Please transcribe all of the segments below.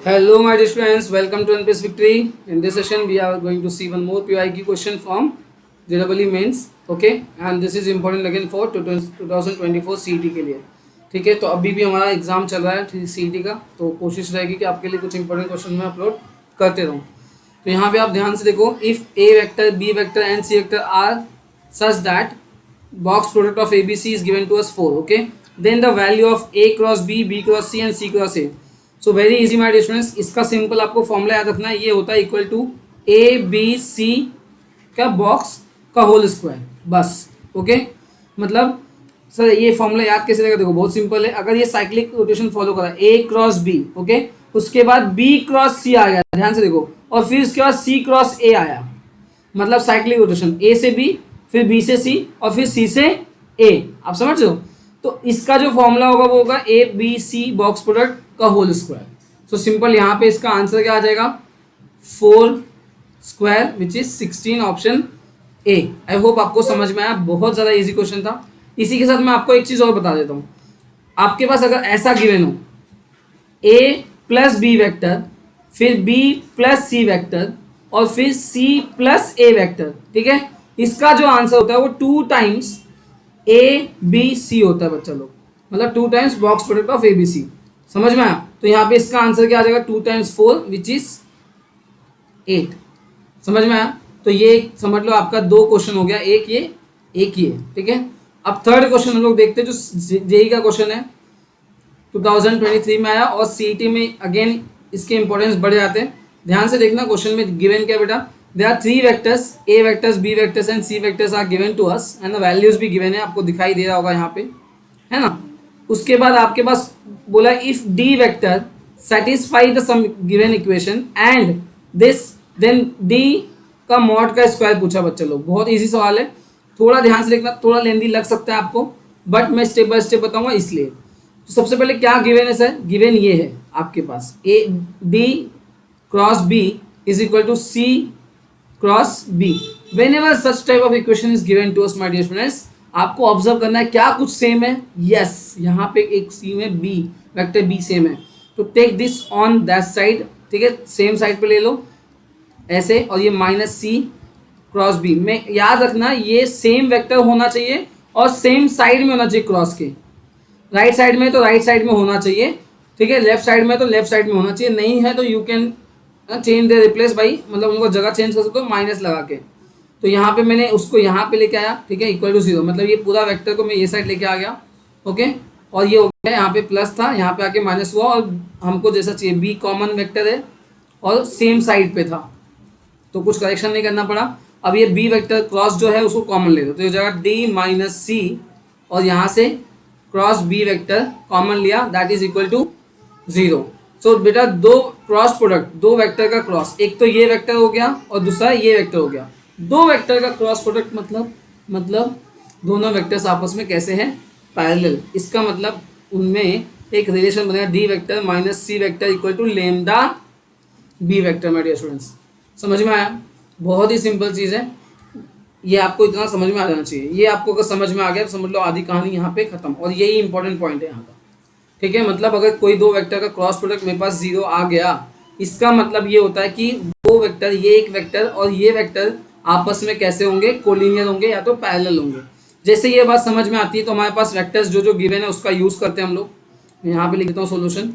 Hello, my dear friends. Welcome to NPS Victory. In this session, we are going to see one more PYQ question from JEE Mains. Okay, and this is important again for 2024 CET के लिए. ठीक है, तो अभी भी हमारा exam चल रहा है CET का, तो कोशिश रहेगी कि आपके लिए कुछ इंपॉर्टेंट क्वेश्चन मैं अपलोड करते रहूँ. तो यहाँ पे आप ध्यान से देखो, if A vector, B vector and C vector are such that box product of ABC is given to us 4. Okay, then the value of A cross B cross C and C cross A. So very easy my dear students. इसका simple आपको formula याद रखना है. ये होता है equal to ABC का box का होल स्क्वायर, बस. ओके, मतलब सर ये फॉर्मूला याद कैसे रहेगा? देखो बहुत सिंपल है. अगर ये साइक्लिक रोटेशन फॉलो करा A क्रॉस B, ओके, उसके बाद B क्रॉस C आ गया, ध्यान से देखो, और फिर उसके बाद C क्रॉस A आया, मतलब साइक्लिक रोटेशन A से B, फिर B से C और फिर C से A. आप समझ रहे हो? तो इसका जो फॉर्मूला होगा वो होगा A B C box product का होल स्क्वायर. सो सिंपल यहाँ पे इसका आंसर क्या आ जाएगा? 4 square which is 16, option A. I hope आपको समझ में आया. बहुत ज़्यादा इजी क्वेश्चन था. इसी के साथ मैं आपको एक चीज़ और बता देता हूँ. आपके पास अगर ऐसा गिवन हो ए प्लस बी वैक्टर, फिर बी प्लस सी वैक्टर और फिर सी प्लस ए वैक्टर, ठीक है, इसका जो आंसर होता है वो 2 टाइम्स ए बी सी होता है बच्चा लोग, मतलब 2 times box product of A B C. समझ में आया? तो यहाँ पे इसका आंसर क्या आ जाएगा? 2 टाइम्स 4 विच इज 8. समझ में आया? तो ये समझ लो आपका 2 क्वेश्चन हो गया, एक ये, ठीक है. अब थर्ड क्वेश्चन हम लोग देखते हैं जो जेई का क्वेश्चन है, 2023 में आया और सीईटी में अगेन इसके इंपॉर्टेंस बढ़ जाते हैं. ध्यान से देखना क्वेश्चन में गिवन क्या बेटा. There are 3 vectors, A vectors, B vectors and C vectors are given to us and the values भी given है, आपको दिखाई दे रहा होगा यहाँ पे, है ना. उसके बाद आपके पास बोला if D vector satisfy the some given equation and this then D का मॉड का स्क्वायर पूछा बच्चा लोग. बहुत इजी सवाल है, थोड़ा ध्यान से देखना, थोड़ा लेंदी लग सकता है आपको, बट मैं स्टेप बाय स्टेप बताऊंगा इसलिए. तो सबसे पहले क्या गिवन है सर? गिवन ये है आपके पास A D cross B is equal to C cross B. whenever such type of equation is given to us my dear students, आपको ऑब्जर्व करना है क्या कुछ सेम है. यस, यहाँ पे एक सी में बी वेक्टर बी सेम है, तो take this on that side, ठीक है, सेम साइड पे ले लो ऐसे, और ये माइनस सी क्रॉस बी में याद रखना ये सेम वेक्टर होना चाहिए और सेम साइड में होना चाहिए. क्रॉस के राइट साइड में तो राइट साइड में होना चाहिए, ठीक है, लेफ्ट साइड में तो लेफ्ट साइड में होना चाहिए. नहीं है तो you can change they replace by, मतलब उनको जगह चेंज कर सकते हो माइनस लगा के. तो यहाँ पे मैंने उसको यहाँ पे लेके आया, ठीक है, इक्वल टू 0, मतलब ये पूरा वेक्टर को मैं ये साइड लेके आ गया. ओके, और ये हो गया, यहाँ पे प्लस था, यहाँ पे आके माइनस हुआ, और हमको जैसा चाहिए बी कॉमन वेक्टर है और सेम साइड पे था, तो कुछ करेक्शन नहीं करना पड़ा. अब ये बी वेक्टर क्रॉस जो है उसको कॉमन ले दो, तो ये जगह डी माइनस सी और यहाँ से क्रॉस बी वेक्टर कॉमन लिया, दैट इज इक्वल टू 0. सो बेटा दो क्रॉस प्रोडक्ट, दो वेक्टर का क्रॉस, एक तो ये वेक्टर हो गया और दूसरा ये वेक्टर हो गया. दो वेक्टर का क्रॉस प्रोडक्ट मतलब दोनों वेक्टर्स आपस में कैसे हैं? पैरेलल. इसका मतलब उनमें एक रिलेशन बनेगा D vector minus C vector equal to lambda B vector. My dear students, समझ में आया? बहुत ही सिंपल चीज़ है, ये आपको इतना समझ में आ जाना चाहिए. ये आपको अगर समझ में आ गया तो समझ लो आधी कहानी यहाँ पे खत्म, और यही इंपॉर्टेंट पॉइंट है यहाँ का, ठीक है. मतलब अगर कोई दो वेक्टर का क्रॉस प्रोडक्ट मेरे पास 0 आ गया, इसका मतलब ये होता है कि दो वेक्टर, ये एक वेक्टर और ये वेक्टर आपस में कैसे होंगे? कोलिनियर होंगे या तो पैरेलल होंगे. जैसे ये बात समझ में आती है तो हमारे पास वेक्टर्स जो गिवन है उसका यूज़ करते हैं हम लोग. मैं यहाँ पे लिख देता हूँ सोल्यूशन.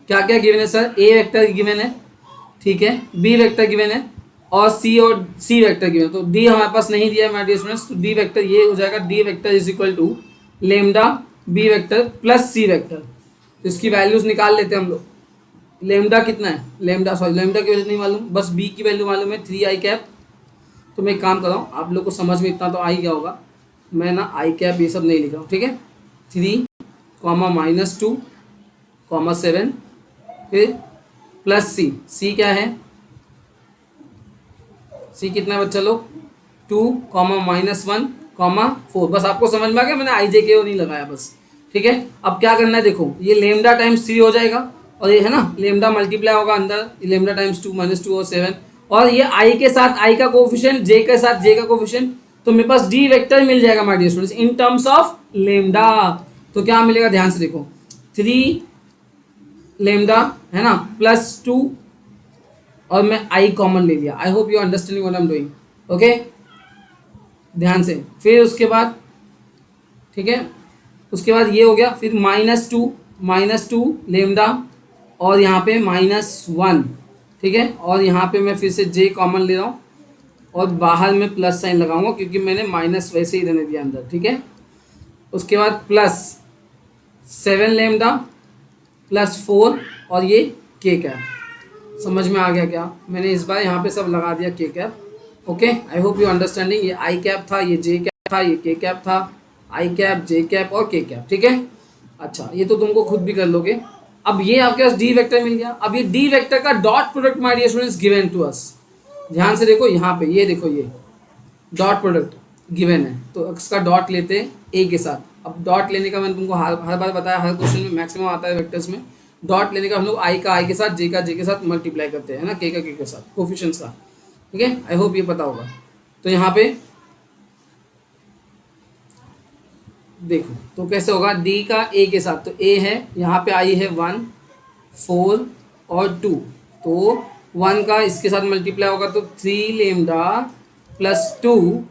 क्या क्या गिवन है सर? ए वेक्टर गिवन है, ठीक है, बी वेक्टर गिवन है और सी वेक्टर गिवन है. तो डी हमारे पास नहीं दिया है माय डियर स्टूडेंट्स, तो डी वेक्टर ये हो जाएगा, D vector is equal to lambda B vector plus C vector. तो इसकी वैल्यूज निकाल लेते हैं हम लोग. लेमडा कितना है? लेमडा की वैल्यू नहीं मालूम, बस बी की वैल्यू मालूम है 3 आई कैप. तो मैं एक काम कर रहा हूँ, आप लोग को समझ में इतना तो आ ही गया होगा, मैं ना आई कैप ये सब नहीं लिख रहा हूँ, ठीक है. 3 -2 7 फिर प्लस सी क्या है? सी कितना है बच्चा लोग? 2 -1 4. बस आपको समझ में आ गया, मैंने आई जे के नहीं लगाया बस, ठीक है. अब क्या करना है देखो, ये लेमडा टाइम्स 3 हो जाएगा और ये है ना लेमडा मल्टीप्लाई होगा अंदर, लेमडा टाइम्स 2 -2 और 7, और ये आई के साथ आई का कोफिशिएंट, जे के साथ जे का कोफिशिएंट, तो मेरे पास डी वेक्टर मिल जाएगा my dear students in terms of lambda. तो क्या मिलेगा? ध्यान से देखो, 3 लेमडा है ना +2 और मैं आई कॉमन ले लिया. I hope you understanding what I am doing. Okay, ध्यान से. फिर उसके बाद ठीक है, उसके बाद ये हो गया. फिर -2 लेमडा और यहाँ पे -1. ठीक है, और यहाँ पे मैं फिर से जे कॉमन ले रहा हूँ और बाहर में प्लस साइन लगाऊंगा क्योंकि मैंने माइनस वैसे ही रहने दिया अंदर. ठीक है, उसके बाद +7 लेमडा +4 और ये के कैप. समझ में आ गया क्या? मैंने इस बार यहाँ पे सब लगा दिया के cap. Okay, I hope you understanding. ये आई कैप था, ये जे कैप था, ये के कैप था. आई कैप, जे कैप और के कैप. ठीक है, अच्छा ये तो तुमको खुद भी कर लोगे. अब ये आपके पास डी वेक्टर मिल गया. अब ये डी वेक्टर का dot product my dear students given to us. ध्यान से देखो यहाँ पे, ये देखो ये डॉट प्रोडक्ट गिवन है तो इसका डॉट लेते हैं ए के साथ. अब डॉट लेने का मैंने तुमको हर बार बताया, हर क्वेश्चन में मैक्सिमम आता है वेक्टर्स में. डॉट लेने का हम लोग आई का आई के साथ, जे का जे के साथ मल्टीप्लाई करते हैं ना, के का के के साथ, कोफिशिएंट्स का. ठीक है, आई होप ये पता होगा. तो यहाँ पे देखो तो कैसे होगा, डी का ए के साथ, तो ए है यहाँ पे, आई है 1 4 और 2, तो 1 का इसके साथ मल्टीप्लाई होगा तो 3 lambda +2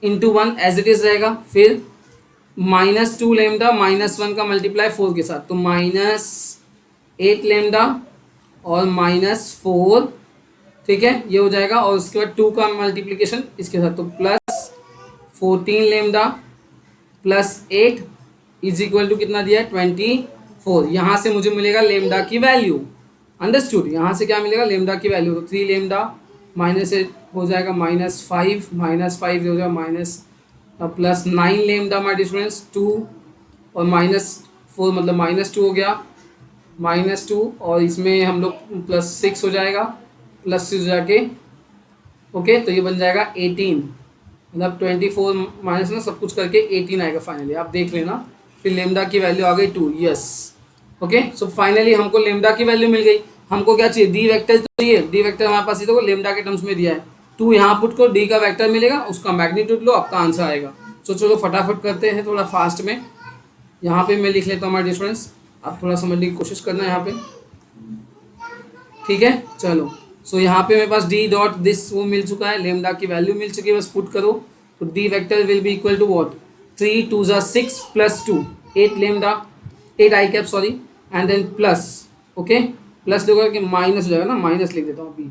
into 1 as it is रहेगा. फिर -2 लेमडा -1 का मल्टीप्लाई 4 के साथ, तो -8 लेमडा और -4. ठीक है, ये हो जाएगा. और उसके बाद 2 का मल्टीप्लिकेशन इसके साथ, तो +14 लेमडा +8 इज इक्वल टू कितना दिया है 24. यहाँ से मुझे मिलेगा लेमडा की वैल्यू. अंडरस्टूड? यहाँ से क्या मिलेगा, लेमडा की वैल्यू. तो 3 लेमडा -8 हो जाएगा -5 हो जाएगा +9 लेमडा माय डियर स्टूडेंट्स 2 और -4 मतलब -2 हो गया -2 और इसमें हम लोग +6 हो जाएगा, +6 हो जाके ओके. तो ये बन जाएगा 18 मतलब 24 माइनस ना सब कुछ करके 18 आएगा फाइनली. आप देख लेना. फिर लेमडा की वैल्यू आ गई 2. Yes, okay. सो फाइनली हमको लेमडा की वैल्यू मिल गई. हमको क्या चाहिए, डी वेक्टर चाहिए. डी वेक्टर हमारे पास देखो लेमडा के टर्म्स में दिया है. 2 यहाँ पुट करो, डी का वेक्टर मिलेगा, उसका मैग्नीट्यूड लो, आपका आंसर आएगा. सो चलो फटाफट करते हैं थोड़ा फास्ट में. यहाँ पे मैं लिख लेता हूँ हमारे स्टूडेंट्स, आप थोड़ा समझने की कोशिश करना यहाँ पे. ठीक है, चलो. सो यहाँ पे मेरे पास डी डॉट दिस वो मिल चुका है, लेमडा की वैल्यू मिल चुकी है, बस पुट करो. तो D vector will be equal to what, 3 2 6 +2 8 lambda 8 I cap sorry and then plus. Okay, plus देखो कि माइनस हो जाएगा ना, माइनस लिख देता हूँ अभी.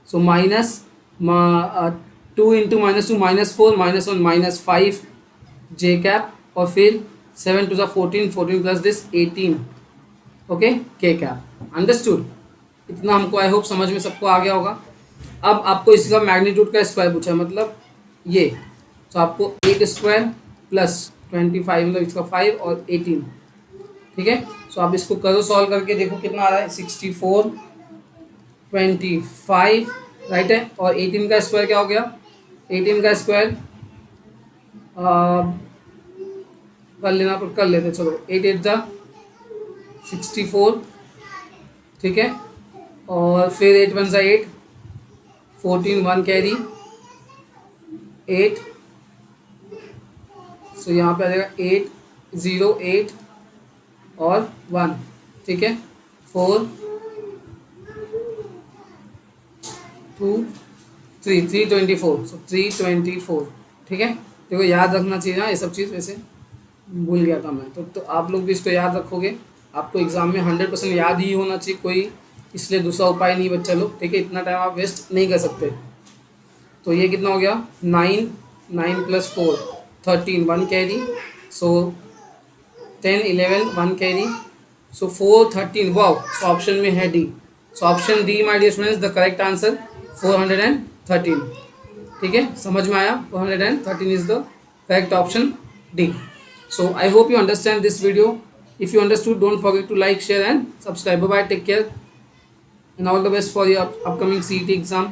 सो -2 इंटू -2 -4 -1 -5 जे कैप और फिर 7 2 14 प्लस दिस 18 ओके के कैप. अंडरस्टूड? इतना हमको आई होप समझ में सबको आ गया होगा. अब आपको इसका मैग्नीट्यूड का स्क्वायर पूछा है, मतलब ये. तो आपको 8 स्क्वायर प्लस 25 मतलब इसका 5 और 18. ठीक है, सो आप इसको करो, सॉल्व करके देखो कितना आ रहा है. 64 25 राइट है. और 18 का स्क्वायर क्या हो गया, 18 का स्क्वायर कर लेना पर कर लेते. चलो 8 8 जा 64. ठीक है, और फिर 8 1 8 14 1 कैरी 8. सो यहाँ पे आ जाएगा 8 0 8 और 1. ठीक है, 4 2 3 324. सो 324. ठीक है, देखो याद रखना चाहिए ना ये सब चीज़, वैसे भूल गया था मैं. तो आप लोग भी इसको याद रखोगे. आपको एग्जाम में 100% याद ही होना चाहिए, कोई इसलिए दूसरा उपाय नहीं बच्चा लोग. ठीक है, इतना टाइम आप वेस्ट नहीं कर सकते. तो ये कितना हो गया 9 9 + 4 13 1 carry. So 10 11 1 carry. So 4 13 wow. So option में है D. So option D my dear students the correct answer 413. ठीक है, समझ में आया, 413 is the correct option D. So I hope you understand this video. If you understood, don't forget to like, share and subscribe. Bye bye, take care and all the best for your upcoming CET exam.